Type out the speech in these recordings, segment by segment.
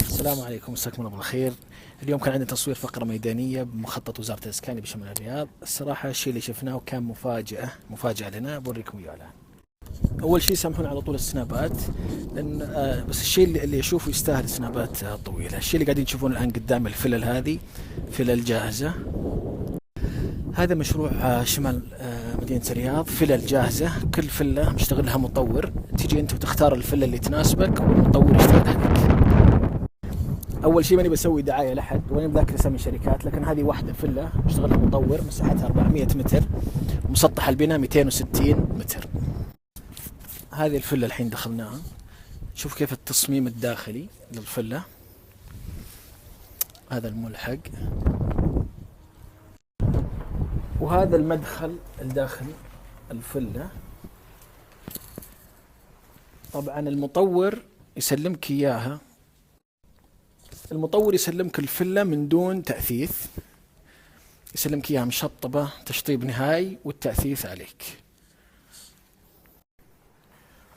السلام عليكم، مساكم الله بالخير. اليوم كان عندنا تصوير فقرة ميدانية بمخطط وزارة الإسكان بشمال الرياض. الصراحة الشيء اللي شفناه كان مفاجأة لنا، بوريكم إياه الآن. أول شيء سامحونا على طول السنابات، لأن بس الشيء اللي أشوفه يستاهل سنابات طويلة. الشيء اللي قاعدين تشوفونه الآن قدام الفلل هذه فلل جاهزة. هذا مشروع شمال مدينة الرياض، فلل جاهزة، كل فلة مشتغل لها مطور، تيجي أنت وتختار الفلة اللي تناسبك والمطور يشتغلها لك. اول شيء ماني بسوي دعايه لحد واني بذاكر اسامي شركات، لكن هذه واحده فيلا اشتغلها مطور، مساحتها 400 متر، مسطح البناء 260 متر. هذه الفيلا الحين دخلناها، شوف كيف التصميم الداخلي للفيلا. هذا الملحق، وهذا المدخل الداخلي الفيلا. طبعا المطور يسلمك اياها، المطور يسلمك الفيلا من دون تأثيث، يسلمك اياها مشطبة تشطيب نهائي والتأثيث عليك.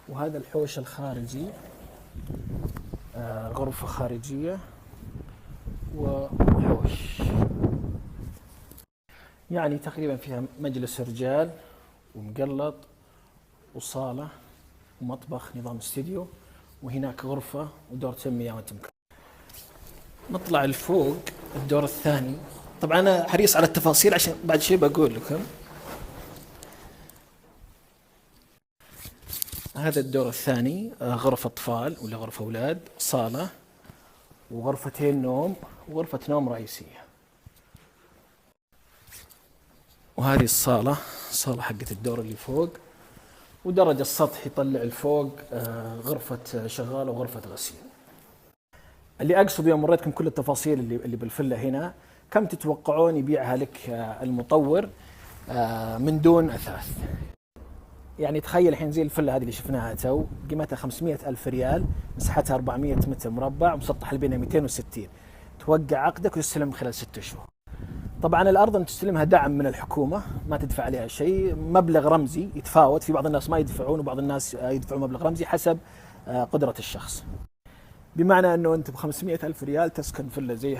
وهذا الحوش الخارجي، غرفة خارجية وحوش، يعني تقريبا فيها مجلس رجال ومقلط وصالة ومطبخ نظام استديو، وهناك غرفة ودور تنمية وتمكن. نطلع لفوق الدور الثاني. طبعا أنا حريص على التفاصيل عشان بعد شيء بقول لكم. هذا الدور الثاني، غرفة أطفال ولا غرفة أولاد، صالة وغرفتين نوم وغرفة نوم رئيسية. وهذه الصالة، صالة حقت الدور اللي فوق، ودرج السطح يطلع الفوق غرفة شغالة وغرفة غسيل. اللي أقصد يوم مريتكم كل التفاصيل اللي بالفلة هنا، كم تتوقعون يبيعها لك المطور من دون أثاث؟ يعني تخيل الحين زي الفلة هذه اللي شفناها تو، قيمتها 500 ألف ريال، مساحتها 400 متر مربع، ومسطح البناء 260. توقع عقدك وتستلم خلال 6 شهور. طبعا الأرض أنت تستلمها دعم من الحكومة، ما تدفع عليها شيء، مبلغ رمزي يتفاوت، في بعض الناس ما يدفعون وبعض الناس يدفعون مبلغ رمزي حسب قدرة الشخص. بمعنى أنه أنت ب500 ألف ريال تسكن فلة زي